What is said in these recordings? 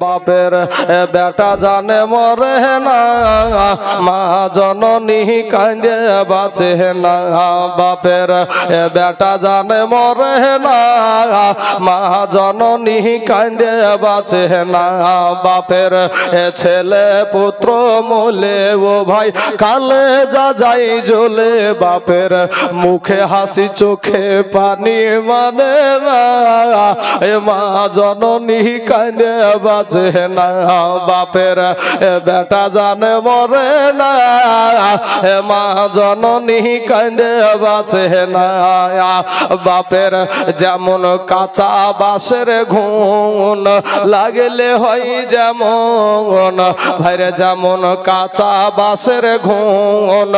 বাপের বেটা জানে মরে না, মা জননী কাঁদে বাঁচে না। বাপের বেটা জানে মরে না, মা জননী কাঁদে বাঁচে না। বাপের ছেলে পুত্র মূলে ও ভাই কালে যা যাই জ্বলে। বাপের মুখে হাসি চোখে পানি মানে না, মা জননী কাঁদে বাঁচে না। বাপের বেটা জানে মরে না, মা জননী কাঁদে বাঁচে না। বাপের যেমন কাঁচা বাঁশের ঘুণ লাগলে হয় যেমন, ভাইরে যেমন কাঁচা বাঁশের ঘুণ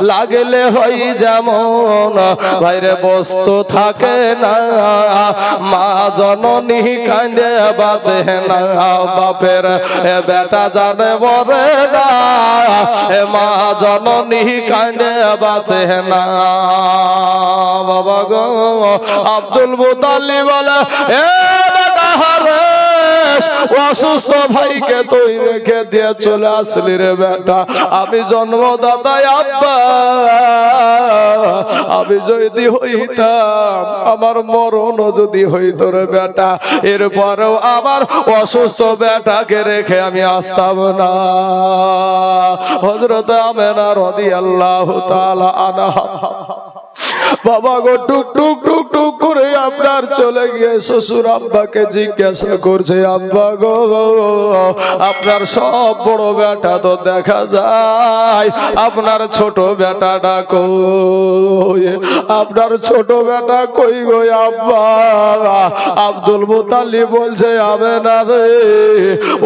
লাগলে হয় যেমন, ভাইরে বস্তু থাকে না, মা জননী কাঁদে বাঁচে না। বাপের বেটা জানে মরে না, মা জননী কাঁদে বাঁচে না। বাবা গো আব্দুল মুতাল্লিব বলে, এ বেটা হারেস, অসুস্থ ভাইকে তুই রেখে দিয়ে চলে আসলি রে বেটা। আমি জন্মদাতাই আব্বা, আমি যদি হইতাম, আমার মরণ যদি হইত রে বেটা, এরপরেও আমার অসুস্থ বেটাকে রেখে আমি আসতাম না। হযরত আমেনা রাদিয়াল্লাহু তাআলা আনহা বাবা গো টুক টুক টুক টুক করে আপনার চলে গিয়ে শ্বশুর আব্বাকে জিজ্ঞাসা করছে, আব্বা গো আপনার সব বড় বেটা তো দেখা যায়, আপনার ছোট বেটাটা কই? আপনার ছোট বেটা কই গো আব্বা? আব্দুল মুতাল্লিব বলছে, আমেনা রে,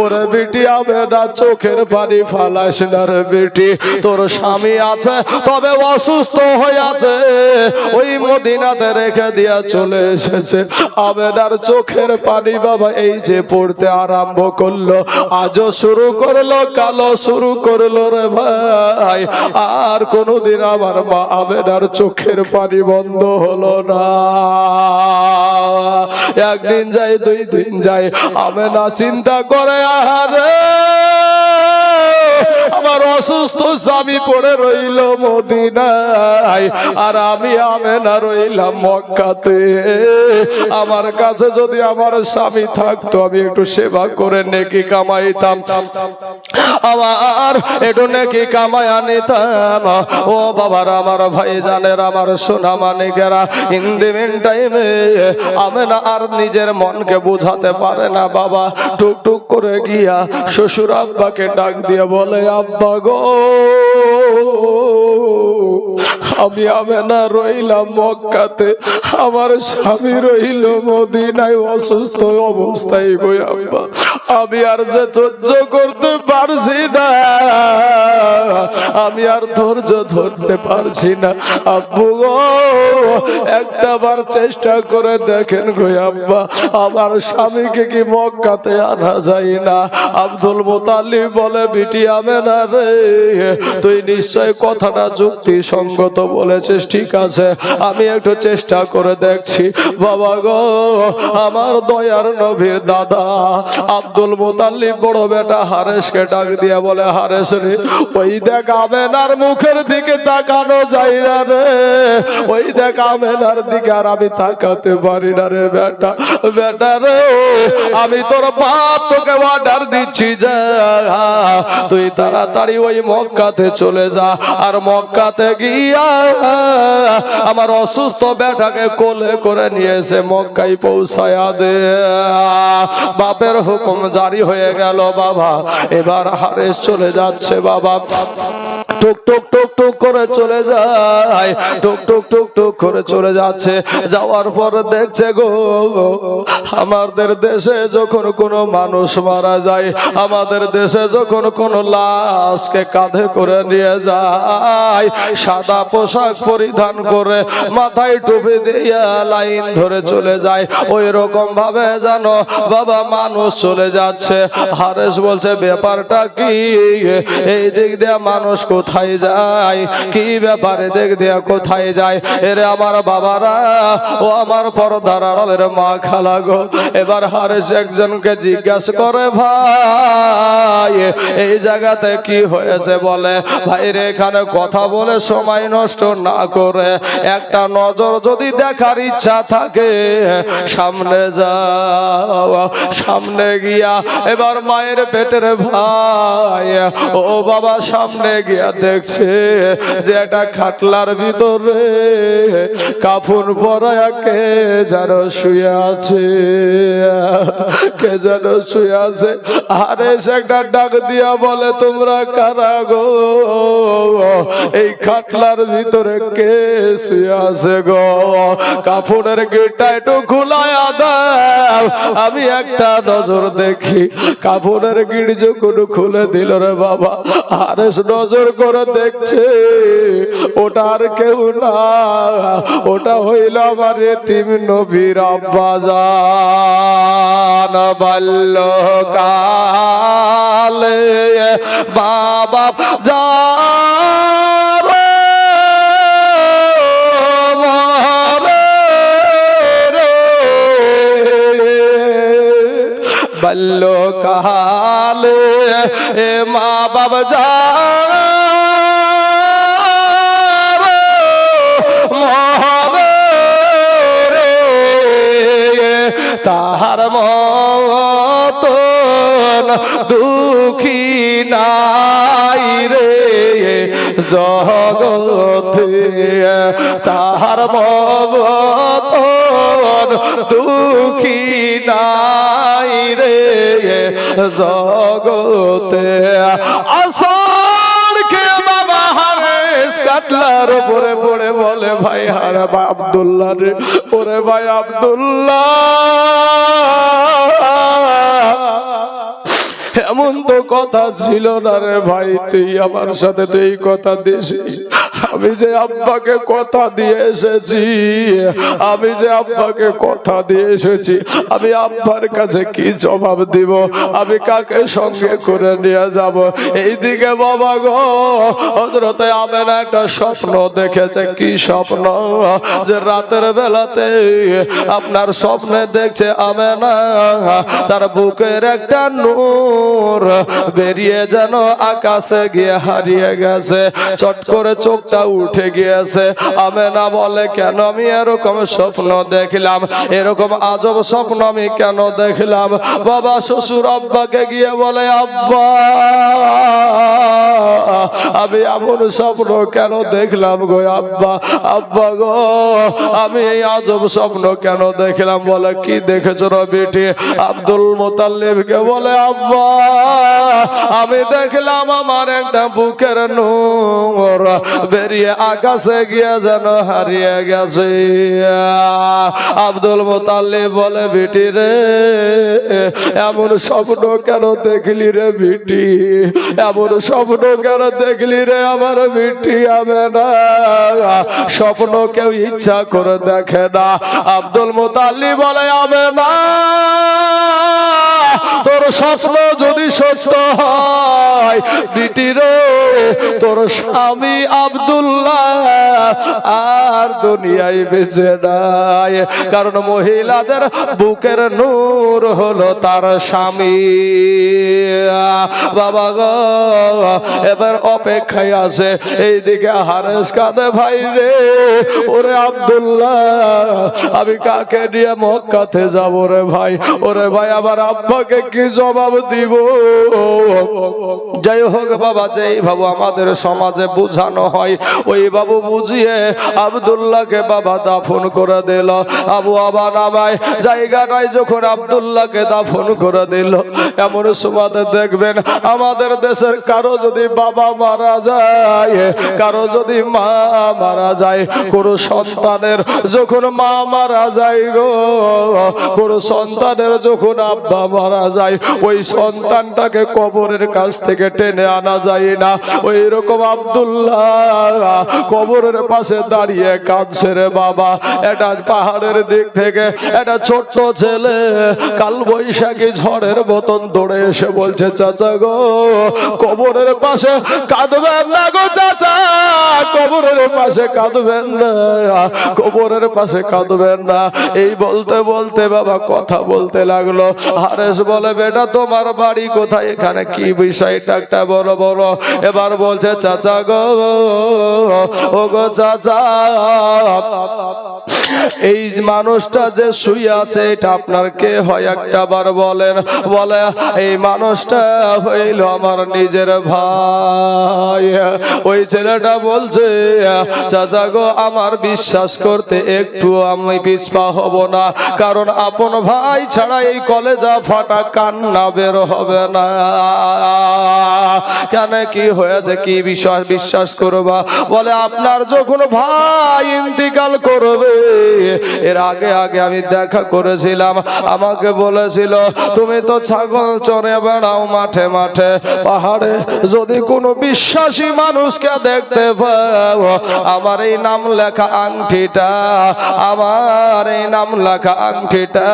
ওরে বেটি আমেনা, চোখের পানি ফালাস না রে বেটি, তোর স্বামী আছে তবে অসুস্থ হয়ে আছে, ওই মদিনাতে রেখে দিয়া চলে এসেছে। আমেনার চোখের পানি বাবা এই যে পড়তে আরম্ভ করলো, আজও শুরু করলো, কালো শুরু করলো রে ভাই। আর কোনদিন আমার মা আমেনার চোখের পানি বন্ধ হলো না। একদিন যায়, দুই দিন যায়, আমেনা চিন্তা করে, আহারে আমার অসুস্থ স্বামী পড়ে রইল মদিনায়, আর আমি আমেনা রইলাম মক্কাতে। আমার কাছে যদি আমার স্বামী থাকতো, আমি একটু সেবা করে নেকি কামাইতাম, আমার একটু নেকি কামাই আনিতাম। ও বাবার, আমার ভাই জানের, আমার সোনা মানিকেরা, ইন দি মিন টাইমে আমেনা আর নিজের মনকে বুঝাতে পারে না বাবা, টুক টুক করে গিয়া শ্বশুর আব্বাকে ডাক দিয়ে বলে, আব্বা গো আমি আমেনা রইলাম মক্কাতে, আমার স্বামী রইল মদিনায় অসুস্থ অবস্থায় গো আব্বা, আমি আর যে ধৈর্য করতে পারছি না, আমি আর ধৈর্য ধরতে পারছি না। আব্বু গো একটা বার চেষ্টা করে দেখেন গো আব্বা, আমার স্বামীকে কি মক্কাতে আনা যায় না? আব্দুল মুতাল্লিব বলে, বিটি আমেনা রে, তুই নিশ্চয় কথাটা যুক্তিসঙ্গত বলেছিস, ঠিক আছে, আমি একটু চেষ্টা করে দেখছি। বাবা গো আমার দয়ার নবীর দাদা আব্দুল মুতাল্লিব বড় বেটা হারেসকে ডাক দিয়া বলে, হারেস রে, ওই দেখ আমেনার মুখের দিকে তাকানো যায় না রে, ওই দেখ আমেনার দিকে আর আমি তাকাতে পারি না রে বেটা। বেটা রে, আমি তোর বাপ তোকে অর্ডার দিচ্ছি, যা তুই তাড়াতাড়ি ওই মক্কাতে চলে যা, আর মক্কাতে গিয়া আমার অসুস্থ বেটাকে কোলে করে নিয়ে এসে মক্কায় পৌঁছায়া দে। বাপের হুকুম জারি হয়ে গেল বাবা। এবার হারেস চলে যাচ্ছে বাবা, টুক টুক টুক টুক করে চলে যায়, টুক টুক টুক টুক করে চলে যাচ্ছে। যাওয়ার পর দেখছে গো, আমাদের দেশে যখন কোনো মানুষ মারা যায়, আমাদের দেশে যখন কোনো লাশকে কাঁধে করে নিয়ে যায়, সাদা পোশাক পরিধান করে মাথায় টুপি দিয়ে লাইন ধরে চলে যায়, ওই রকম ভাবে জানো বাবা মানুষ চলে যাচ্ছে। হারেস বলছে, ব্যাপারটা কি? এই দিক দিয়ে মানুষ কোথায় যায়? কি ব্যাপারে দেখ দেয়া কোথায় যায়? এরে আমার বাবারা ও আমার পর্দার আড়ালের মা খালা গো, এবার হারেস একজনকে জিজ্ঞাসা করে, ভাই এই জায়গাতে কি হয়েছে বলে। ভাইরে এখানে কথা বলে সময় নষ্ট না করে একটা নজর যদি দেখার ইচ্ছা থাকে সামনে যাও। সামনে গিয়া এবার মায়ের পেটের ভাই ও বাবা সামনে গিয়া দেখছে যে একটা খাটলার ভিতরে কাফন পরায়া কে যেন শুয়ে আছে, কে যেন শুয়ে আছে। আরে সে একটা ডাক দিয়া বলে, তোমরা কারা গো? এই খাটলার ভিতরে কে শুয়ে আছে গো? কাফনের গেটটা একটু খুলায়া দাও, আমি একটা নজর দেখি। কাফনের গিট যখন খুলে দিল রে বাবা, আরে নজর করে দেখছে ওটা আর কেউ না, ওটা হইল আমার এতিম নবীর আব্বাজান। বাল্যকালে বাবা যার বাল্যকালে মা বাবা যার তাহার মতন দুঃখী নাই রে জগতে, তাহার মতন দুঃখী নাই রে জগতে। আসার কে বাবা হারেস কাটলার উপরে পড়ে বলে, ভাই হারা আব্দুল্লাহ রে, ওরে ভাই আব্দুল্লাহ এমন তো কথা ছিল না রে ভাই, তুই আমার সাথে তো এই কথা দিয়েছিস। আমি যে আব্বাকে কথা দিয়ে এসেছি, আমি যে আব্বাকে কথা দিয়ে এসেছি, আমি আব্বার কাছে কি জবাব দিব? আমি কাকে সঙ্গে করে নিয়ে যাব? এইদিকে বাবা গো হযরতে আমেনা একটা স্বপ্ন দেখেছে। কি স্বপ্ন? যে রাতের বেলাতে আপনার স্বপ্নে দেখছে আমেনা তার বুকের একটা নূর বেরিয়ে যেন আকাশে গিয়ে হারিয়ে গেছে। চট করে চোখটা উঠে গিয়েছে। আমেনা বলে, কেন আমি এরকম স্বপ্ন দেখলাম? এরকম আজব স্বপ্ন আমি কেন দেখলাম? বাবা শ্বশুর আব্বাকে গিয়ে বলে, আব্বা আমি এমন স্বপ্ন কেন দেখলাম গো আব্বা? আব্বা গো আমি এই আজব স্বপ্ন কেন দেখলাম? বলে, কি দেখেছো রে বেটি? আব্দুল মুতাল্লিবকে বলে, আব্বা আমি দেখলাম আমার একটা বুকের নূর বেরিয়ে আকাশে গিয়ে যেন হারিয়ে গেছে। আব্দুল মুতাল্লিব বলে, বেটি রে এমন স্বপ্ন কেন দেখলি রে বেটি? এমন স্বপ্ন কেন দেখলি রে আমার বেটি? আমেনা স্বপ্ন কেউ ইচ্ছা করে দেখে না। আব্দুল মুতাল্লিব বলে, আমেনা তোর স্বপ্ন যদি সত্য হয় বিটি রে, তোর স্বামী আব্দুল্লাহ আর দুনিয়ায় বেঁচে নাই। কারণ মহিলাদের বুকের নূর হলো তার স্বামী। বাবা গো এবার অপেক্ষায় আছে। এইদিকে হারেস কাঁদে, ভাই রে ওরে আব্দুল্লাহ আমি কাকে নিয়ে মক্কাতে যাব রে ভাই? ওরে ভাই আমার আব্বাকে কি জবাব দিব? যাই হোক বাবা, যেই বাবু আমাদের সমাজে বুঝানো হয় ওই বাবু বুঝিয়ে আব্দুল্লাহকে বাবা দাফন করে দিল। আবু আবা নামায় জায়গাটায় যখন আব্দুল্লাহকে দাফন করে দিল, এমন সময় দেখবেন আমাদের দেশের কারো যদি বাবা মারা যায়, কারো যদি মা মারা যায়, কোন সন্তানের যখন মা মারা যায় গো, কোন সন্তানের যখন আব্বা মারা যায়, ওই সন্তানটাকে কবরের কাছ থেকে টেনে আনা যায় না। ওই রকম আব্দুল্লাহ কবরের পাশে দাঁড়িয়ে কাঁদছে রে বাবা। এটা পাহাড়ের দিক থেকে একটা ছোট্ট ছেলে কাল বৈশাখী ঝড়ের মতন দৌড়ে এসে বলছে, চাচা চাচা গো কবরের পাশে কাঁদবেন না গো চাচা, কবরের পাশে কাঁদবেন না, কবরের পাশে কাঁদবেন না। এই বলতে বলতে বাবা কথা বলতে লাগলো। হারেস বলে বেটা তোমার বাড়ি কোথায়, এখানে কি বিষয়টা একটা বড় বড়। এবার বলছে চাচা গো ও গো চাচা এই মানুষটা যে শুয়ে আছে এটা আপনার কে হয় একটা বার বলেন। বলে এই মানুষটা হইল আমার নিজের ভাই। ওই ছেলেটা বলছে চাচা গো আমার বিশ্বাস করতে একটু আমি পিছপা হব না, কারণ আপন ভাই ছাড়া এই কলেজা ফাটা কান্না বের হবে না। কেন কি হয়েছে কি বিষয় বিশ্বাস করবা? বলে আপনার যখন ভাই ইন্তিকাল করবে এর আগে আগে আমি দেখা করেছিলাম, আমাকে বলেছিল তুমি তো ছাগল চড়ে বেড়াও মাঠে মাঠে পাহাড়ে, যদি কোনো বিশ্বাসী মানুষকে দেখতে পাও আমার এই নাম লেখা আংটিটা, আমার এই নাম লেখা আংটিটা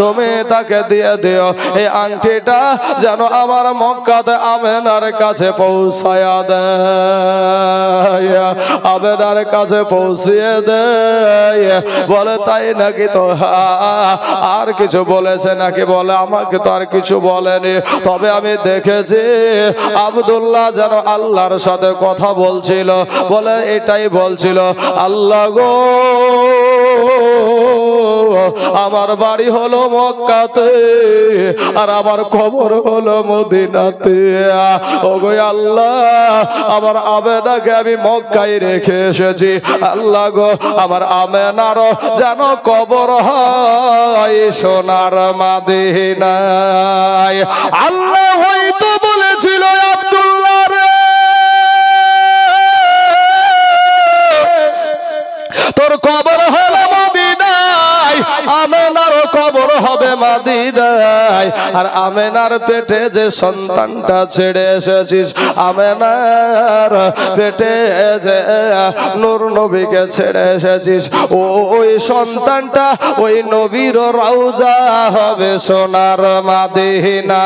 তুমি তাকে দিয়ে দিও। এই আংটিটা যেন আমার মক্কাতে আমেনার কাছে পৌঁছায়া দেয়, আমেনার কাছে পৌঁছিয়ে দেয়। বলে তাই নাকি? তো আর কিছু বলেছে নাকি? বলে আমাকে তো আর কিছু বলেনি, তবে আমি দেখেছি আব্দুল্লাহ যেন আল্লাহর সাথে কথা বলছিল। বলে এটাই বলছিল আল্লাহ গো আমার বাড়ি হলো মক্কাতে আর আমার কবর হলো মদিনাতে। ওগো আল্লাহ আমার আমেনাকে আমি মক্কায় রেখে এসেছি, আল্লাহ গো আমার আমেনারও যেন কবর হয় সোনার মদিনায়। আল্লাহ হয়তো বলেছিল আব্দুল্লাহ রে তোর কবর হলো মদিনায়, আমেনার কবর হবে মদিনায়। আর আমেনার পেটে যে সন্তানটা ছেড়ে এসেছিস, আমেনার পেটে যে নূর নবীকে ছেড়ে এসেছিস, ওই সন্তানটা ওই নবীর রওজা হবে সোনার মদিনা।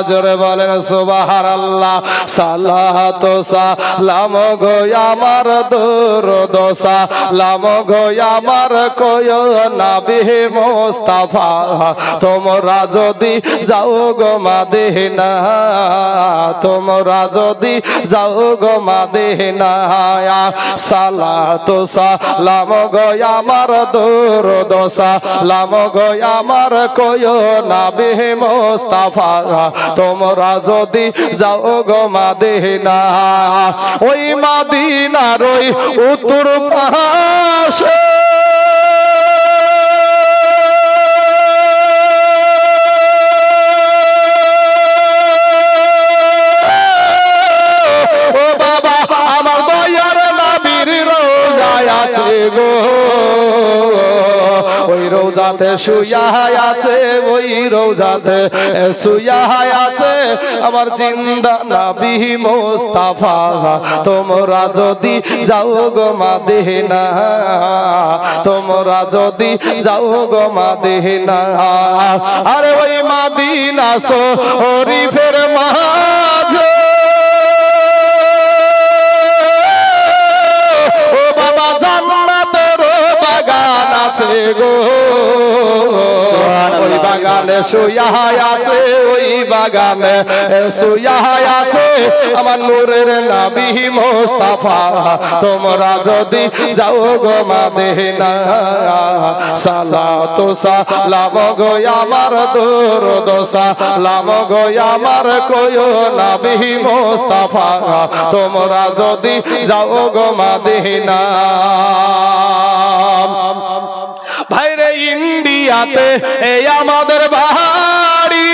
জোরে বলেন সুবহানাল্লাহ। সালাতু সালাম গো আমার দরুদ সালাম গো আমার কয় নবী মুস্তাফা, তোমরা যদি যাও গো মদিনা, তোমরা যদি যাও গো মদিনা। সালাতু সালাম গো আমার দরুদ সালাম গো আমার কয় নবী মুস্তাফা, তোমরা যদি যাও গো মদিনা। ওই মদিনার ওই উত্তর পাশে ও বাবা আমার দয়ার নবীর রওজা আছে গো, ওই রওজাতে শুয়া আছে, ওই রওজাতে শুয়া আছে আমার জিন্দা নবী মুস্তাফা। তোমরা যদি যাও গো মদিনা, তোমরা যদি যাও গো মদিনা। আরে ওই মদিনা শরীফের মাঝে ও বাবা জান্নাতের বাগান আছে গো, ওই বাগানে শুয়া আছে, ওই বাগানে শুয়া আছে আমার নূরের নবী মুস্তাফা। তোমরা যদি যাও গো মদিনা, সালাতু সালাম গো আমার দরুদ সালাম গো আমার কয় নবী মুস্তাফা, তোমরা যদি যাও গো মদিনা। ভাইরে ইন্ডিয়াতে এই আমাদের বাড়ি,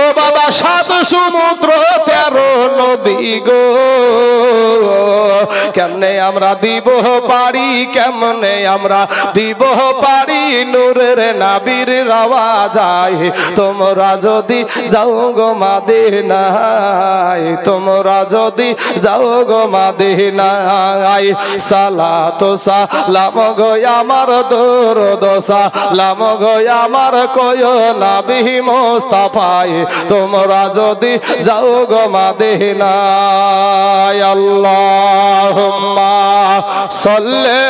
ও বাবা সাত সমুদ্র 13 নদী গো, কেমনে আমরা দিব পারি, কেমনে আমরা দিব পারি নূরের নবীর রওয়া যায়। তোমরা যদি যাও গো মদিনায়, তোমরা যদি যাও গো মদিনায়, সালাত সালাম গো আমার দরুদ সালাম গো আমার কয় নবী মুস্তাফায়, তোমরা যদি যাও গো মদিনায়। আল্লাহুম্মা সাল্লি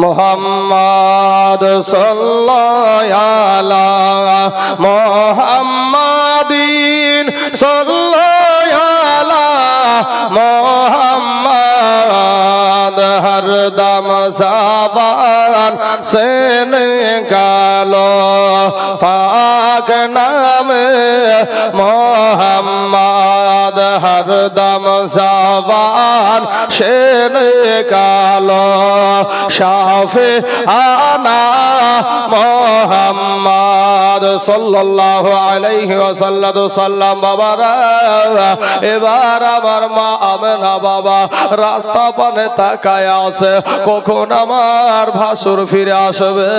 মুহাম্মদ সাল্লাল্লাহু আলা মুহাম্মাদিন সাল্লাল্লাহু আলা মুহাম্মাদ, হরদম সাবান সে নিকালো পাক নামে মুহাম্মদ, হরদম সাবান সে নিকালো শাফি আনা মুহাম্মদ সাল্লাল্লাহু আলাইহি ওয়াসাল্লাম। বাবারা, এবার আমার মা আমেনা বাবা রাস্তা পানে তাকায় আছে, কখন আমার ভাসুর ফিরে আসবে,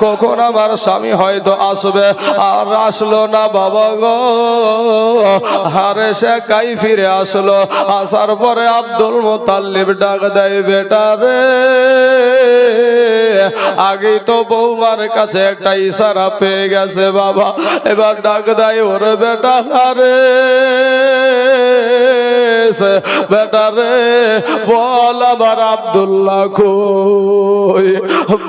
কখন আমার স্বামী হয়তো আসবে। আর আসলো না বাবা গো, হারে সে কাই ফিরে আসলো। আসার পরে আব্দুল মুতাল্লিব ডাক দেয়, বেটা রে, আগে তো বৌমার কাছে একটা ইশারা পেয়ে গেছে বাবা, এবার ডাক দেয়, ওরে বেটা রে, বেটা রে বল আমার আব্দুল্লাহ কই।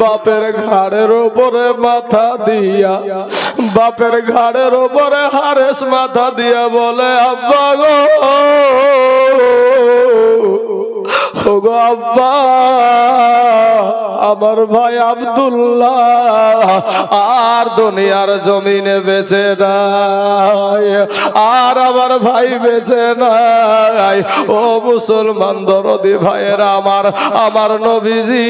বাপের ঘাড়ের উপরে মাথা দিয়া, বাপের ঘাড়ের উপরে হারেস মাথা দিয়া বলে, আব্বা গো, ওগো আব্বা, আমার ভাই আব্দুল্লাহ আর দুনিয়ার জমিনে বেঁচে নাই, আর আমার ভাই বেঁচে নাই। ও মুসলমান দরদি ভাইয়েরা আমার, আমার নবীজি,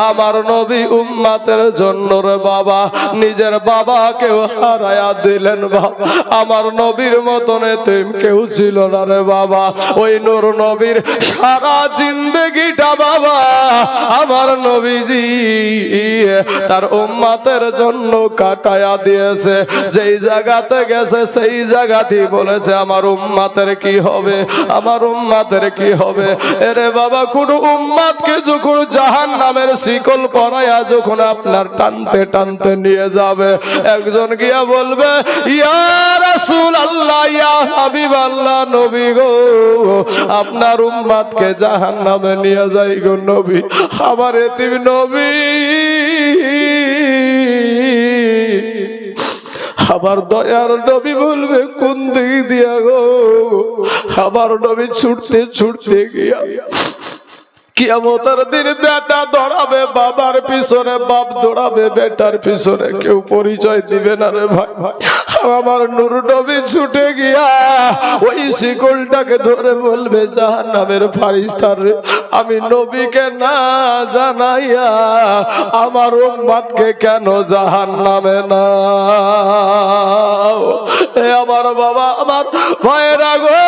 আমার নবী উম্মতের জন্য রে বাবা নিজের বাবাকেও হারায়া দিলেন বাবা। আমার নবীর মতন এতিম কেউ ছিল না রে বাবা। ওই নূর নবীর সারা জিন্দেগিটা বাবা আমার নবীজি তার উম্মতের জন্য কাটায়া দিয়েছে। যেই জায়গাতে গেছে সেই জায়গাতেই বলেছে আমার উম্মতের কি হবে, আমার উম্মতের কি হবে। এরে বাবা, কোন উম্মতকে যখন জাহান্নামের শিকল পরায়া যখন আপনার টানতে টানতে নিয়ে যাবে, একজন গিয়া বলবে, ইয়া রাসূলুল্লাহ, ইয়া হাবিবাল্লাহ, নবী গো, আপনার উম্মতকে জাহান্নামে নিয়ে যাই গো নবী, আমার এতিম নবী। আমার দয়ার নবী বলবে, কোন দিক দিয়া গো? আমার নবী ছুটতে ছুটতে গিয়া কিয়ামতের দিন বেটা দৌড়াবে বাবার পিছনে, বাপ দৌড়াবে বেটার পিছনে, কেউ পরিচয় দিবে না রে ভাই। আমার নূর নবী ছুটে গিয়া ওই শিকলটাকে ধরে বলবে, জাহান্নামের ফারিস্তার রে, আমি নবীকে না জানাইয়া আমার উম্মতকে কেন জাহান্নামে না? এ আমার বাবা, আমার ভাইয়েরা গো,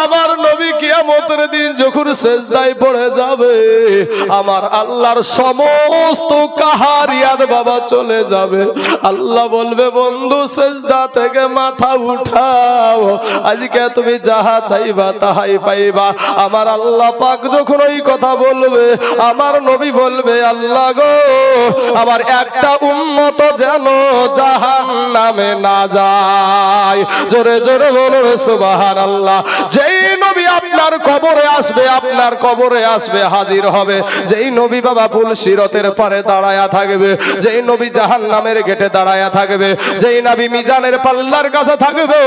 আমার নবী কিয়ামতের দিন যখন সেজদায় পড়ে যাবে, আমার আল্লাহর সমস্ত কাহারিয়াত বাবা চলে যাবে। আল্লাহ বলবে, বন্ধু সেজদা থেকে মাথা উঠাও, আজকে তুমি যাহা চাইবা তাহাই পাইবা। আমার আল্লাহ পাক যখন ওই কথা বলবে, আমার নবী বলবে, আল্লাহ গো, আমার একটা উম্মত যেন জাহান্নামে না যায়। জোরে জোরে বলো সুবহানাল্লাহ। যেই নবী আপনার কবরে আসবে, আপনার কবরে আসবে, হাজির হবে। যেই নবী বাবা পুল সিরতের পারে দাঁড়ায়া থাকবে, যেই নবী জাহান্নামের গেটে দাঁড়ায়া থাকবে, যেই নবী মিজানের পাল্লার কাছে থাকবে,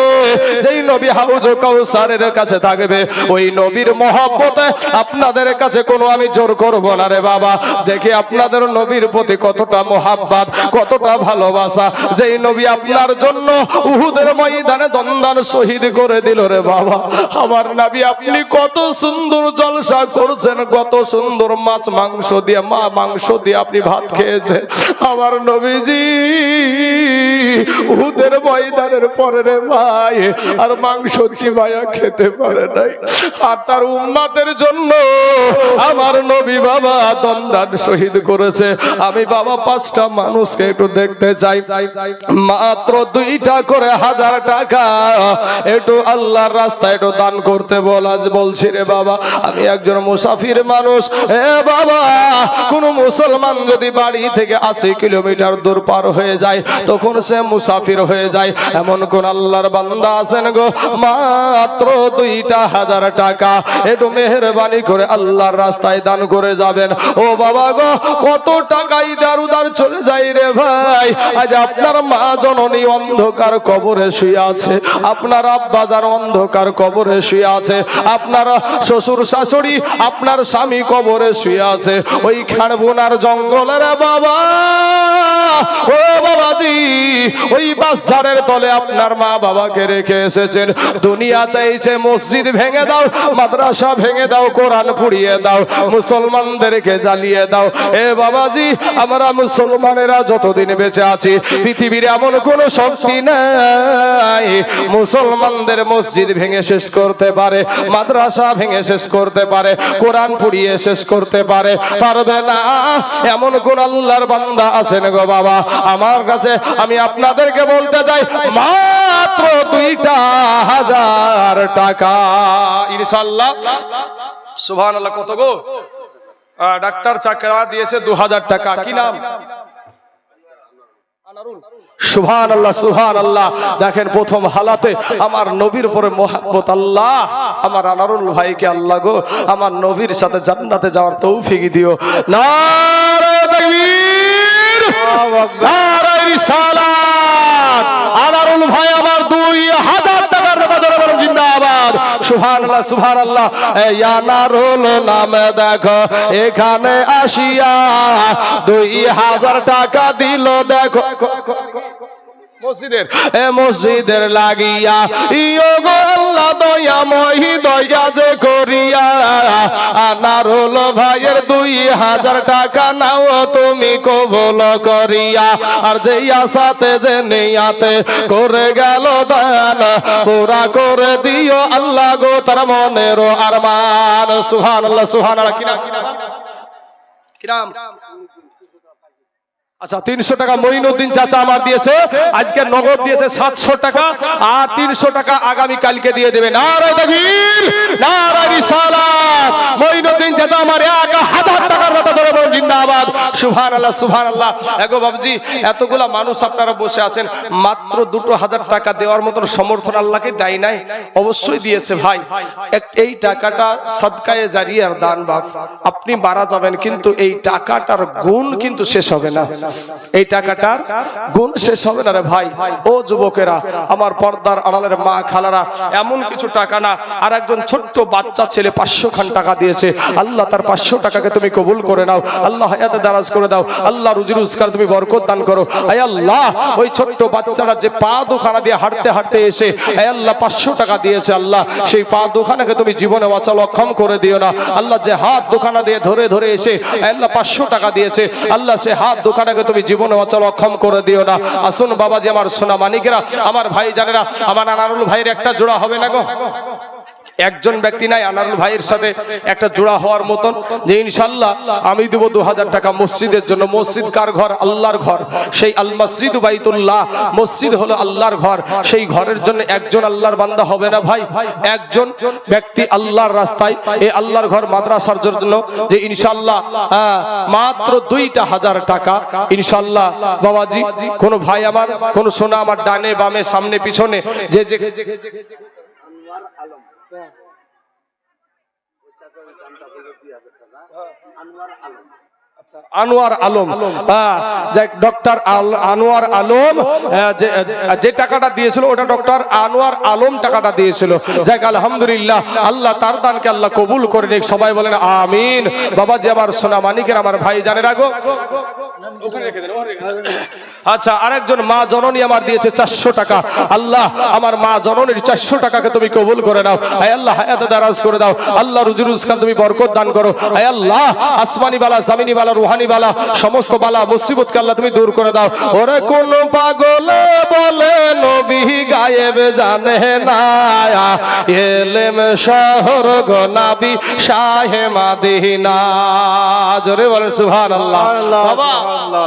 যেই নবী হাউজ কাউসারের কাছে থাকবে, ওই নবীর মহব্বতে আপনাদের কাছে কোনো আমি জোর করব না রে বাবা। দেখে আপনাদের নবীর প্রতি কতটা মোহাব্বত, কতটা ভালোবাসা। যেই নবী আপনার জন্য উহুদের ময়দানে দন্দান শহীদ করে দিল রে বাবা। আমার নবী আপনি কত সুন্দর জলসা করছেন, কত সুন্দর মাছ মাংস দিয়ে মাংস দিয়ে আপনি ভাত খেয়েছেন। আমার নবীজি উহুদের ময়দানের পরে রে ভাই আর মাংস চিবায়া খেতে পারে নাই, আর তার উম্মতের জন্য আমার নবী বাবা দন্দান শহীদ করেছে। আমি বাবা 5টা মানুষকে একটু দেখতে চাই, মাত্র 2টা করে 1000 টাকা একটু আল্লাহর রাস্তায় একটু দান করতে বলছি রে বাবা। আমি একজন মুসাফির মানুষ। এ বাবা, কোন মুসলমান যদি বাড়ি থেকে 80 কিলোমিটার দূর পার হয়ে যায় তখন সে মুসাফির হয়ে যায়। এমন কোন আল্লাহর বান্দা আছেন গো, মাত্র 2টা 1000 টাকা একটু মেহেরবানি করে আল্লাহর রাস্তায় দান করে যাবেন। ও বাবা গো, কত টাকা ইদার উদার চলে যায় রে ভাই। আজ আপনার মা জননী অন্ধকার কবরে শুয়ে আছে, আপনার আব্বা যার অন্ধকার কবরে শুয়ে আছে, আপনার শ্বশুর শাশুড়ি আপনার স্বামী কবরে শুয়ে আছে ওই খানবোনার জঙ্গলের বাবা। ও বাবাজি, ওই বাচ্চাদের তলে আপনার মা বাবাকে রেখে এসেছেন। দুনিয়া চাইছে মসজিদ ভেঙে দাও, মাদ্রাসা ভেঙে দাও, কোরআন পুড়িয়ে দাও, মুসলমানদেরকে জ্বালিয়ে দাও। এ বাবাজি, আমরা মুসলমানেরা যতদিন বেঁচে আছি পৃথিবীর এমন কোন শক্তি নাই মুসলমানদের মসজিদ ভেঙে শেষ করতে পারে, মাদ্রাসা ভেঙে শেষ করতে পারে, কোরআন পুড়িয়ে শেষ করতে পারে, পারবে না। এমন কোন আল্লাহর বান্দা আছেন গো বাবা আমার কাছে? আমি আপনাদেরকে বলতে চাই, মাত্র 2টা 1000 টাকা ইনশাআল্লাহ। সুবহানাল্লাহ। কত গো? ডাক্তার চাকরা দিয়েছে 2000 টাকা। কি নাম? সুবহানাল্লাহ, সুবহানাল্লাহ। দেখেন, প্রথম হালাতে আমার নবীর উপরে মোহাব্বত। আল্লাহ, আমার আনারুল ভাইকে আল্লাহ গো আমার নবীর সাথে জান্নাতে যাওয়ার তৌফিক দিও। নারে তাকবীর, নারে রিসালাত। আনারুল ভাই আমার 2000 টাকার দাদা বলেন জিন্দাবাদ। সুবহানাল্লাহ, সুবহানাল্লাহ। এই আনারুল নামে দেখো এখানে আসিয়া 2000 টাকা দিল। দেখো মসজিদের লাগিয়া ইয়ো গো আল্লাহ দয়াময়ী দয়া যে করিয়া আনারুল ভাইয়ের 2000 টাকা নাও তুমি কবুল করিয়া। আর যে আশাতে যে নিয়াতে করে গেল দান পুরা করে দিও আল্লাহ গো তার মনের আরমান। সুবহানাল্লাহ, সুবহানাল্লাহ। কিরাম আচ্ছা, 300 টাকা মঈনুদ্দিন চাচা আমার দিয়েছে, আজকে নগদ দিয়েছে 700 টাকা, আর 300 টাকা আগামী কালকে দিয়ে দেবে। নারে তাকবীর, নারে রিসালাত। মঈনুদ্দিন চাচা আমার 1000 টাকার দাতা ধরে বলেন জিন্দাবাদ। সুবহানাল্লাহ, সুবহানাল্লাহ। এগো বাবজি, এতগুলা মানুষ আপনারা বসে আছেন, মাত্র 2000 টাকা দেওয়ার মতো সমর্থন আল্লাহকে দেয় নাই? অবশ্যই দিয়েছে ভাই। এই টাকাটা সাদকায়ে জারিয়ার দান বাপ। আপনি মারা যাবেন কিন্তু এই টাকাটার গুণ কিন্তু শেষ হবে না, এই টাকাটার গুণ শেষ হবে না রে ভাই। ও যুবকেরা, আমার পর্দার আড়ালের মা খালারা, এমন কিছু টাকা না। আর একজন ছোট্ট বাচ্চা ছেলে 500 খান টাকা দিয়েছে। আল্লাহ তার 500 টাকাকে তুমি কবুল করে নাও, আল্লাহ হায়াতে দারাজ করে দাও, আল্লাহ রুজি রোজগার তুমি বরকত দান করো। আয় আল্লাহ, ওই ছোট্ট বাচ্চারা যে পা দুখানা দিয়ে হাঁটতে হাঁটতে এসে আয় আল্লাহ 500 টাকা দিয়েছে, আল্লাহ সেই পা দুখানাকে তুমি জীবনে অচল অক্ষম করে দিও না। আল্লাহ যে হাত দুখানা দিয়ে ধরে ধরে এসে আয় আল্লাহ 500 টাকা দিয়েছে, আল্লাহ সে হাত দুখানাকে তুমি জীবনে অচল অক্ষম করে দিও না। আসুন বাবাজি, আমার সোনা মানিকেরা, আমার ভাই জানেরা, আমার আনারুল ভাইয়ের একটা জোড়া হবে না গো? একজন ব্যক্তি নাই আনারুল ভাইয়ের সাথে একটা জোড়া হওয়ার মতন, যে ইনশাআল্লাহ আমি দেব 2000 টাকা মসজিদের জন্য। মসজিদ কার ঘর? আল্লাহর ঘর। সেই আল মসজিদু বাইতুল্লাহ, মসজিদ হলো আল্লাহর ঘর। সেই ঘরের জন্য একজন আল্লাহর বান্দা হবে না ভাই? একজন ব্যক্তি আল্লাহর রাস্তায়, এই আল্লাহর ঘর মাদ্রাসার জন্য, যে ইনশাআল্লাহ মাত্র 2টা 1000 টাকা ইনশাআল্লাহ বাবাজি। কোন ভাই আমার, কোন সোনা আমার, ডানে বামে সামনে পিছনে যে আনোয়ার আলম, ডক্টর আনোয়ার আলম যে টাকাটা দিয়েছিল ওটা ডক্টর আনোয়ার আলম টাকাটা দিয়েছিল। যাক আলহামদুলিল্লাহ, আল্লাহ তার দানকে আল্লাহ কবুল করে নিক, সবাই বলেন আমিন। বাবাজি আমার সোনা মানিকের, আমার ভাই জানের আগো আচ্ছা, আরেকজন মা জননী আমার দিয়েছে 400 টাকা। আল্লাহ আমার মা জননীর 400 টাকাকে তুমি কবুল করে নাও। আয় আল্লাহ হায়াতে দারাজ করে দাও। আল্লাহ রুজি রোজগার তুমি বরকত দান করো। আয় আল্লাহ আসমানি বালা, জামিনি বালা, রুহানি বালা, সমস্ত বালা মুসিবতকে আল্লাহ তুমি দূর করে দাও। ওরে কোন পাগলে বলে নবী গায়েব জানে না, এলেম শহর গো নবী শাহে মদিনা। জোরে বলেন সুবহানাল্লাহ। বাবা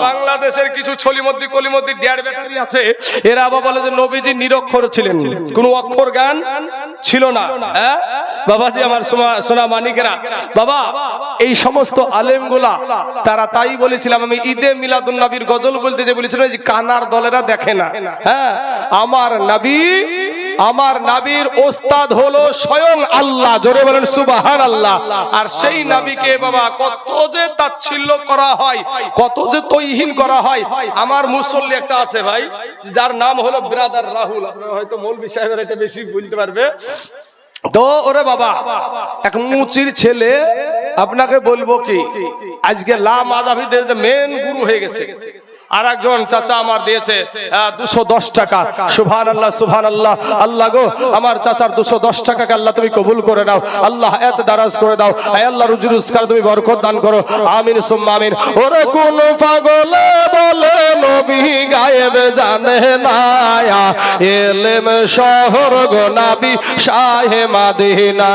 বাংলাদেশের কিছু ছলিমদ্দি কলিমদ্দি ড্যাড ব্যাটারি আছে, এরা আবার বলে যে নবীজি নিরক্ষর ছিলেন, কোনো অক্ষর জ্ঞান ছিল না। হ্যাঁ বাবাজি আমার সোনা মানিকেরা, বাবা এই সমস্ত আলেমগুলা তারা তাই বলেছিলাম, আমি ঈদে মিলাদুন নবীর গজল বলতে যে বলেছিলাম যে কানার দলেরা দেখে না। হ্যাঁ আমার নবীর ওস্তাদ হলো স্বয়ং আল্লাহ। জোরে বলেন সুবহানাল্লাহ। আর সেই নবীকে বাবা কত যে তাচ্ছিল্য করা হয়, কত যে তৌহিন করা হয়। আমার মুসল্লি একটা আছে ভাই, যার নাম হলো ব্রাদার রাহুল, আপনারা হয়তো মৌলভী সাহেবের এটা বেশি বলতে পারবে। তো ওরে বাবা এক মুচির ছেলে, আপনাকে বলবো কি আজকে লা মাযহাবিদের মেন গুরু হয়ে গেছে। আর একজন চাচা আমার দিয়েছে 210 টাকা। সুবহানাল্লাহ সুবহানাল্লাহ। আল্লাহ গো আমার চাচার 210 টাকাকে আল্লাহ তুমি কবুল করে নাও। আল্লাহ হায়াত দারাজ করে দাও। আয় আল্লাহ রুজি রোজগার তুমি বরকত দান করো। আমিন সুম্মা আমিন। ওরে কোন পাগলে বলে নবী গায়েব জানে না, এলেম শহর গো নবী শাহে মদিনা।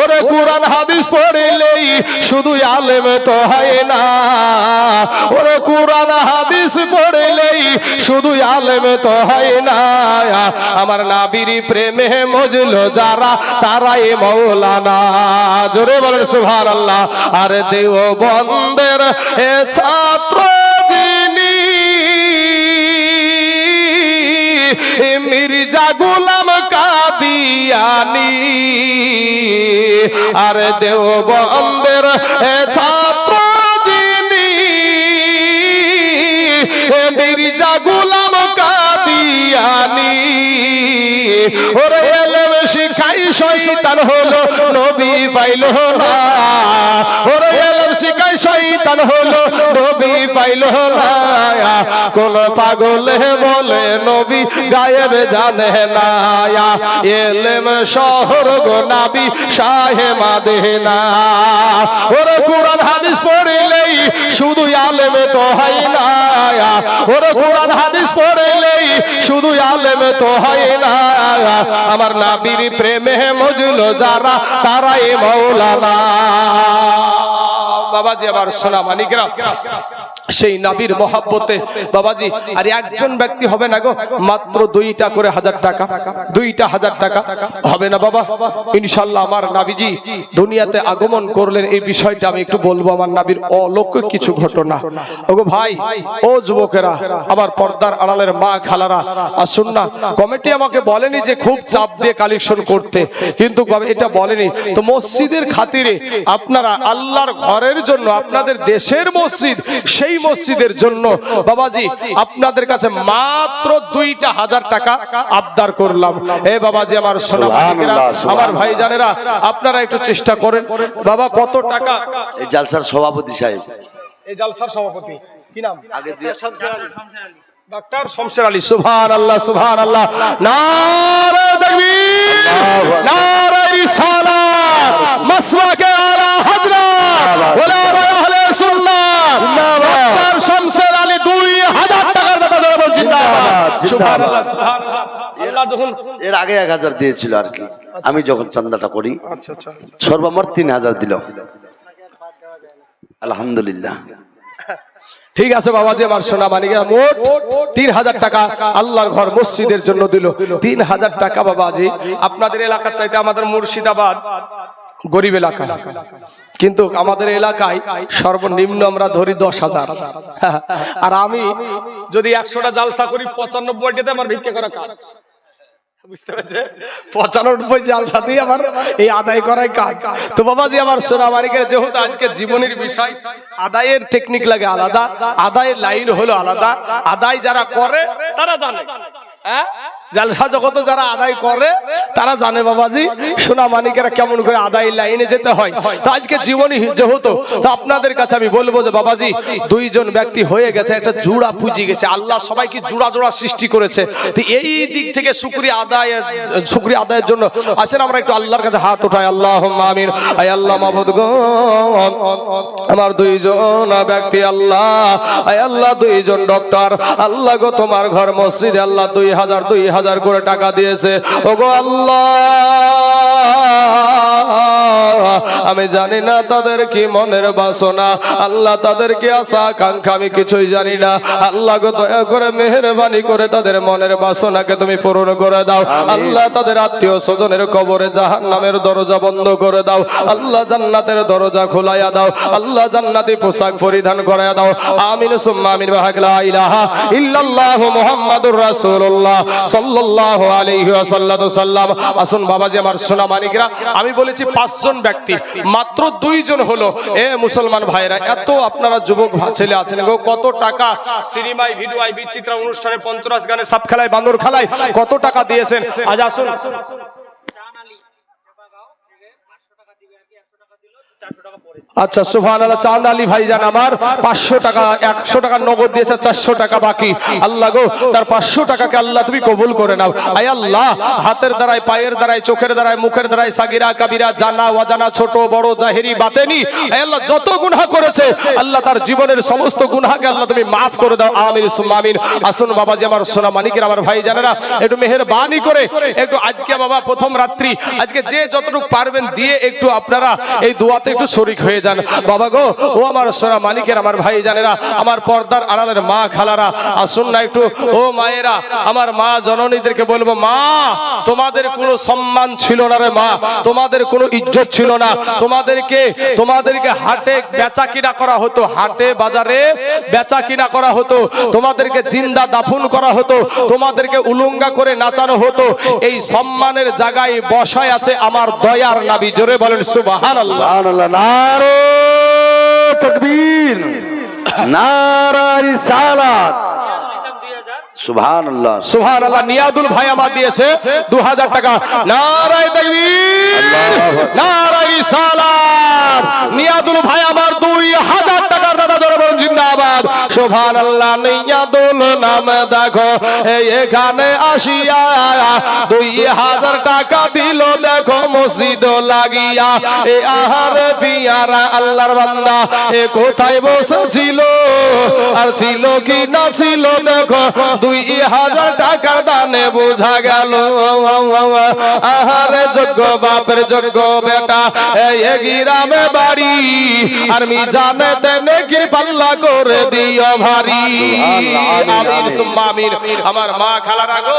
ওরে কুরআন হাদিস পড়লেই শুধু আলেম তো হয় না, ওরে কুরআন হাদিস পড়লেই শুধু আলেম তো হয় না। আমার নবীর প্রেমে মজলো যারা তারাই মাওলানা। জোরে বলেন সুবহানাল্লাহ। আর দেওবন্দের এ ছাত্র যিনি মির্জা গোলাম কাদিয়ানি, আর দেওবন্দের এ ছাত্র মির্জা গোলাম কাদিয়ানি। ওরে এলেম শিখাই শয়তান হলো নবী পাইল না, ওরে এলেম শিখাই শয়তান হলো নবী পাইল না। কোন পাগলে বলে নবী গায়েব জানে না, এলেম শহর গো নবী শাহে মদিনা। ওরে কুরআন হাদিস পড়লেই শুধু আলেম তো হয় না, ওরে কুরআন হাদিস পড়লেই শুধু আলেম তো হয় না। আমার নবীর প্রেমে মজলো যারা তারাই মাওলানা। বাবাজি আমার সোনা মানিকরা, সেই নবীর মহব্বতে বাবাজি আর একজন ব্যক্তি হবে না গো, মাত্র 2টা করে 1000 টাকা, 2টা 1000 টাকা হবে না বাবা। ইনশাআল্লাহ আমার নবীজি দুনিয়াতে আগমন করলেন, এই বিষয়টা আমি একটু বলবো, আমার নবীর অলৌকিক কিছু ঘটনা। ওগো ভাই, ও যুবকেরা, আমার পর্দার আড়ালের মা খালারা, আসুন না। কমিটি আমাকে বলেনি যে খুব চাপ দিয়ে কালেকশন করতে, কিন্তু এটা বলেনি তো মসজিদের খাতিরে আপনারা আল্লাহর ঘরের জন্য, আপনাদের দেশের মসজিদ, সেই মসজিদের জন্য বাবাজি আপনাদের কাছে মাত্র 2টা 1000 টাকা আবদার করলাম। এ বাবাজি আমার সোনা মানিকেরা, আমার ভাই জানেরা, আপনারা একটু চেষ্টা করেন। বাবা কত টাকা? এই জালসার সভাপতি সাহেব, এই জালসার সভাপতি কি নাম? আগে ডক্টর শমশের আলী। সুবহানাল্লাহ সুবহানাল্লাহ। নারে তাকবীর, নারে রিসালাত, মাসলাকে আলা হযরত ওলামা আহলে সুন্নাহ, ডক্টর শমশের আলী 2000 টাকার দাতা ধরে বল জিন্দাবাদ। সুবহানাল্লাহ সুবহানাল্লাহ। আল্লাহ যখন এর আগে 1000 দিয়েছিল আর কি, আমি যখন চান্দাটা করি আচ্ছা আচ্ছা সর্বমোট 3000 দিল। আলহামদুলিল্লাহ। ঠিক আছে বাবাজি আমার সোনা মানিকা, মোট 3000 টাকা আল্লাহর ঘর মসজিদের জন্য দিল। 3000 টাকা বাবাজি। আপনাদের এলাকার চাইতে আমাদের মুর্শিদাবাদ গরিব এলাকা, কিন্তু আমাদের এলাকায় সর্বনিম্ন আমরা ধরি 10,000। আর আমি যদি 100টা জালসা করি 95টাতে আমার ভিক্ষা করা কাজ। বুঝতে পারছে 95 জালসাতেই আমার এই আদায় করাই কাজ। তো বাবাজি আমার সোনামানিকের যেহেতু আজকে জীবনের বিষয়, আদায়ের টেকনিক লাগে আলাদা, আদায়ের লাইন হলো আলাদা। আদায় যারা করে তারা জানে, হ্যাঁ জালসা জগতে যারা আদায় করে তারা জানে বাবাজি সোনা মানিকেরা কেমন করে আদায় লাইনে যেতে হয়। তো আজকে জীবনী যেহেতু, তো আপনাদের কাছে আমি বলবো যে বাবাজি দুইজন ব্যক্তি হয়ে গেছে, একটা জোড়া পুঁজি গেছে, আল্লাহ সবাইকে জোড়া জোড়া সৃষ্টি করেছে। তো এই দিক থেকে শুকরিয়া আদায়ের জন্য আসেন আমরা একটু আল্লাহর কাছে হাত উঠাই, আল্লাহুম্মা আমিন। আয় আল্লাহ মাবুদ গো, আমার দুইজন ব্যক্তি আল্লাহ, আয় আল্লাহ দুইজন ডক্টর আল্লাহ গো, তোমার ঘর মসজিদে আল্লাহ 2000 করে টাকা দিয়েছে। ওগো আল্লাহ, আমি জানি না তাদের কি মনের বাসনা, আল্লাহ তাদের কি আশা আকাঙ্ক্ষা আমি কিছুই জানি না। আল্লাহ গো দয়া করে মেহেরবানি করে তাদের মনের বাসনাকে তুমি পূরণ করে দাও। আল্লাহ তাদের আত্মীয় স্বজনের কবরে জাহান্নামের দরজা বন্ধ করে দাও। আল্লাহ জান্নাতের দরজা খোলাইয়া দাও। আল্লাহ জান্নাতি পোশাক পরিধান করাইয়া দাও। আমিন সুম্মা আমিন। লা ইলাহা ইল্লাল্লাহ মুহাম্মাদুর রাসূলুল্লাহ সাল্লাল্লাহু আলাইহি ওয়াসাল্লাম। আসুন বাবাজি আমার সোনা মানিকরা, আমি বলেছি 5 জন ব্যক্তি, মাত্র 2 জন হলো। এ মুসলমান ভাইরা, এত আপনারা যুবক ছেলে আছেন গো, কত টাকা সিনেমায় ভিডিওয় বিচিত্রা অনুষ্ঠানে পঞ্চরাস গানে সাপ খেলায় বান্দর খেলায় কত টাকা দিয়েছেন। আজ আসুন আচ্ছা সুবহানাল্লাহ, চাঁদ আলী ভাইজান আমার 500 টাকা 100 টাকা নগদ দিয়েছে, 400 টাকা বাকি। আল্লাহ গো তার 500 টাকাকে আল্লাহ তুমি কবুল করে নাও। আয় আল্লাহ, হাতের দ্বারায়, পায়ের দ্বারায়, চোখের দ্বারায়, মুখের দ্বারায়, সাগিরা কাবিরা, জানা অজানা, ছোট বড়, জাহেরি বাতেনি, আয় আল্লাহ যত গুনাহ করেছে আল্লাহ তার জীবনের সমস্ত গুনাহকে আল্লাহ তুমি maaf করে দাও। আমিন সুম্মা আমিন। আসুন বাবাজি আমার সোনা মানিকের আমার ভাইজানেরা, একটু মেহেরবানি করে একটু আজকে বাবা প্রথম রাত্রি, আজকে যে যতটুকু পারবেন দিয়ে একটু আপনারা এই দোয়াতে একটু শরীক হয়ে যান বাবা গো। ও আমার সোনা মানিকের আমার ভাই জানেরা, আমার পর্দার আড়ালের মা খালারা, আসুন না একটু। ও মায়েরা, আমার মা জননীদেরকে বলবো, মা তোমাদের কোনো সম্মান ছিল না রে মা, তোমাদের কোনো ইজ্জত ছিল না। তোমাদেরকে হাটে বেচা কিনা করা হতো, হাটে বাজারে বেচা কিনা করা হতো, তোমাদেরকে জিন্দা দাফন করা হতো, তোমাদেরকে উলঙ্গা করে নাচানো হতো। এই সম্মানের জায়গায় বসায় আছে আমার দয়ার নবী। জোরে বলেন সুবহানাল্লাহ। নারে তাকবীর, নারে রিসালাত, সুবহানাল্লাহ সুবহানাল্লাহ। নিয়াদুল ভাই আমার দিয়েছে 2000 টাকা। নারে তাকবীর, নারে রিসালাত। নিয়াদুল ভাই আমার 2000 টাকার দাদা, জোরে বলুন জিন্দাবাদ। সুবহানাল্লাহ। নিয়াদুল নাম দেখো এখানে আসিয়া 2000 টাকা দিল, দেখো মসজিদ লাগিয়া। এ আহারে পিয়ারা আল্লাহর বান্দা, এ কোথায় বসেছিল আর ছিল কি না ছিল, দেখো 2000 টাকার দানে বোঝা গেল। আহারে যোগ্য বাপের যোগ্য বেটা, এই গ্রামে বাড়ি, আর মিজানে তেনে কি পাল্লা করে দিও ভারী। আমিন সুম্মা আমিন। আমার মা খালারা গো,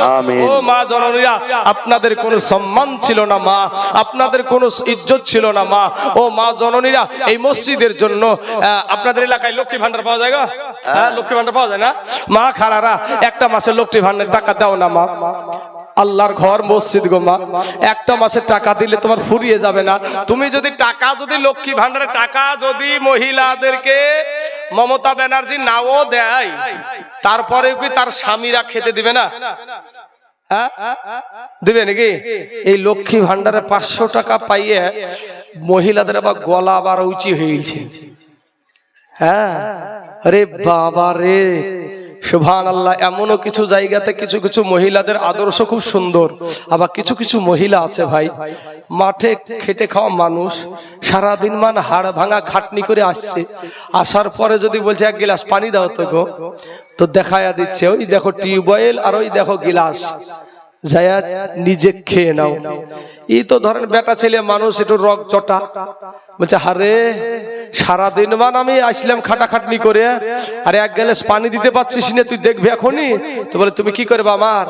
ও মা জননীরা, আপনাদের কোনো সম্মান ছিল না মা, আপনাদের কোনো ইজ্জত ছিল না মা। ও মা জননীরা, এই মসজিদের জন্য আপনাদের এলাকায় লক্ষ্মী ভান্ডার পাওয়া যায়? হ্যাঁ, লক্ষ্মী ভান্ডার পাওয়া যায় না? মা খালারা, একটা মাসে লক্ষ্মী ভান্ডার টাকা দাও না মা। আল্লাহর ঘর মসজিদ গো মা, একটা মাসে টাকা দিলে তোমার ফুরিয়ে যাবে না। তুমি যদি টাকা, যদি লক্ষ্মী ভান্ডারের টাকা যদি মহিলাদেরকে মমতা ব্যানার্জি নাও দেয়, তারপরে কি তার স্বামীরা খেতে দিবে না? হ্যাঁ দিবে নাকি? এই লক্ষ্মী ভান্ডারে 500 টাকা পাইয়ে মহিলাদের আবার গলা আবার উঁচি হয়ে গেছে। হ্যাঁ রে বাবা রে, সুবহানাল্লাহ। এমনও কিছু জায়গাতে কিছু কিছু মহিলাদের আদর্শ খুব সুন্দর, আবার কিছু কিছু মহিলা আছে ভাই, মাঠে খেটে খাওয়া মানুষ, সারাদিন মান হাড় ভাঙা খাটনি করে আসছে, আসার পরে যদি বলছে 1 গ্লাস পানি দাও তো গো, তো দেখায়া দিচ্ছে, ওই দেখো টিউবওয়েল আর ওই দেখো গিলাস, যায়া নিজে খেয়ে নাও। এই তো ধরেন বেটা ছেলে মানুষ, একটু রগ চটা, বলছে হারে সারাদিন মান আমি আসলাম খাটাখাটনি করে, আর এক গ্লাস পানি দিতে পারছিস না, তুই দেখবি এখনই। তো বলে তুমি কি করবে আমার?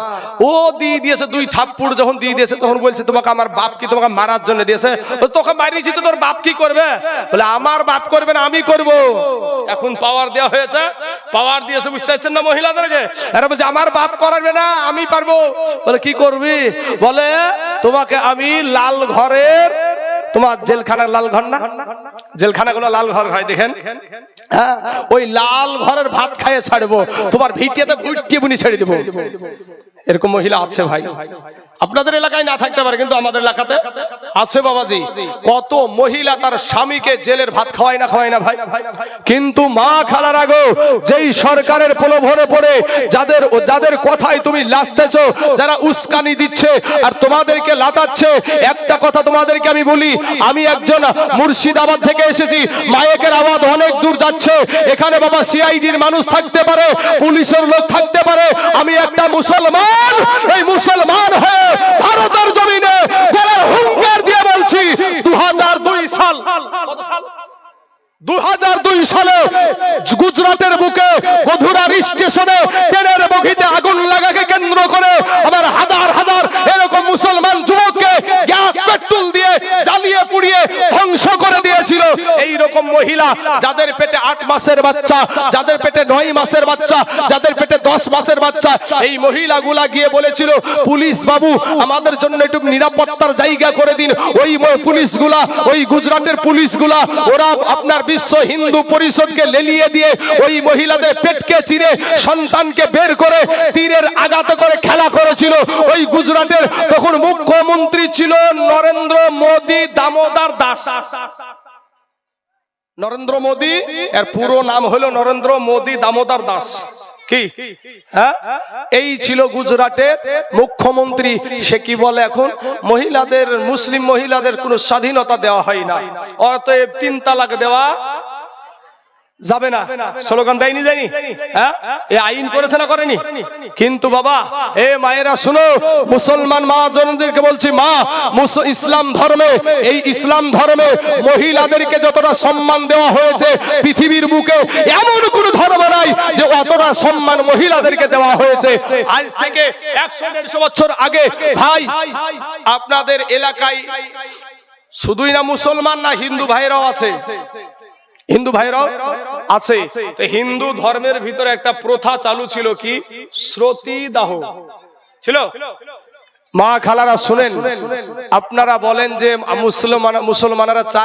ও দিয়ে দিয়েছে 2 থাপ্পড়, যখন দিয়ে দিয়েছে তখন বলছে তোমাকে আমার বাপ কি তোমাকে মারার জন্য দিয়েছে? তোকে মারিয়েছি তো তোর বাপ কি করবে? বলে আমার বাপ করবে না, আমি করব। এখন পাওয়ার দেওয়া হয়েছে, পাওয়ার দিয়েছে, বুঝতে পারছেন না মহিলাদেরকে? এরা বলছে আমার বাপ করবে না, আমি পারবো। বলে কি করবি? বলে তোমাকে আমি লাল ঘরের, তোমার জেলখানার লাল ঘর না, জেলখানাগুলো লাল ঘর হয় দেখেন, হ্যাঁ, ওই লাল ঘরের ভাত খাইয়ে ছাড়বো, তোমার ভিটিয়াতে বুটিয়ে বুনি ছেড়ে দেবো। এরকম মহিলা আছে ভাই, আপনাদের এলাকায় না থাকতে পারে, কিন্তু আমাদের এলাকাতে আছে বাবাজি। কত মহিলা তার স্বামীকে জেলের ভাত খাওয়ায় না, খাওয়ায় না ভাই। কিন্তু মা খালার আগো যেই সরকারের প্রলোভনে পড়ে যাদের কথায় তুমি লাস্তেছো, যারা উস্কানি দিচ্ছে আর তোমাদেরকে লাতাচ্ছে, একটা কথা তোমাদেরকে আমি বলি, আমি একজন মুর্শিদাবাদ থেকে এসেছি, মাইকের আওয়াজ অনেক দূর যাচ্ছে, এখানে বাবা সিআইডির মানুষ থাকতে পারে, পুলিশের লোক থাকতে পারে, আমি একটা মুসলমান, এই মুসলমান হয়ে ভারতের জমিনে গলার হুঙ্কার দিয়ে বলছি, 2002 সাল, 2002 সালে গুজরাটের বুকে গধুরার স্টেশনে ট্রেনের বগিতে আগুন লাগাকে কেন্দ্র করে আমার হাজার হাজার এরকম মুসলমান যুবককে গ্যাস পেট্রোল দিয়ে জ্বালিয়ে পুড়িয়ে ধ্বংস করে দিয়েছিল। এই রকম মহিলা যাদের পেটে 8 মাসের বাচ্চা, যাদের পেটে 9 মাসের বাচ্চা, যাদের পেটে 10 মাসের বাচ্চা, এই মহিলাগুলা গিয়ে বলেছিল পুলিশ বাবু আমাদের জন্য একটু নিরাপত্তার জায়গা করে দিন। ওই পুলিশগুলা, ওই গুজরাটের পুলিশগুলা, ওরা আপনার বিশ্ব হিন্দু পরিষদকে লেলিয়ে দিয়ে ওই মহিলাদের পেটকে চিরে সন্তানকে বের করে তীরের আঘাত করে খেলা করেছিল। ওই গুজরাটের তখন মুখ্যমন্ত্রী ছিল নরেন্দ্র মোদী দামোদর দাস। নরেন্দ্র মোদী এর পুরো নাম হলো নরেন্দ্র মোদী দামোদর দাস। কি হ্যাঁ, এই ছিল গুজরাটের মুখ্যমন্ত্রী। সে কি বলে এখন মহিলাদের, মুসলিম মহিলাদের কোনো স্বাধীনতা দেওয়া হয় না, অতএব 3 তালাক দেওয়া যাবে না। স্লোগান দেয়নি, দেয়নি, হ্যাঁ, এই আইন করেছে না করেনি? কিন্তু বাবা এ মায়েরা শুনো, মুসলমান মা জনদেরকে বলছি, মা ইসলাম ধর্মে, এই ইসলাম ধর্মে মহিলাদেরকে যতটা সম্মান দেওয়া হয়েছে পৃথিবীর বুকে এমন কোন ধর্ম নাই যে অতটা সম্মান মহিলাদেরকে দেওয়া হয়েছে। আজ থেকে 100-150 বছর আগে ভাই আপনাদের এলাকায় শুধুই না মুসলমান না, হিন্দু ভাইরাও আছে, হিন্দু ভাইরাও আছে। তো হিন্দু ধর্মের ভিতরে একটা প্রথা চালু ছিল, কি সতীদাহ ছিল। মা খালারা শুনেন, আপনারা বলেন যে মুসলমানরা চায়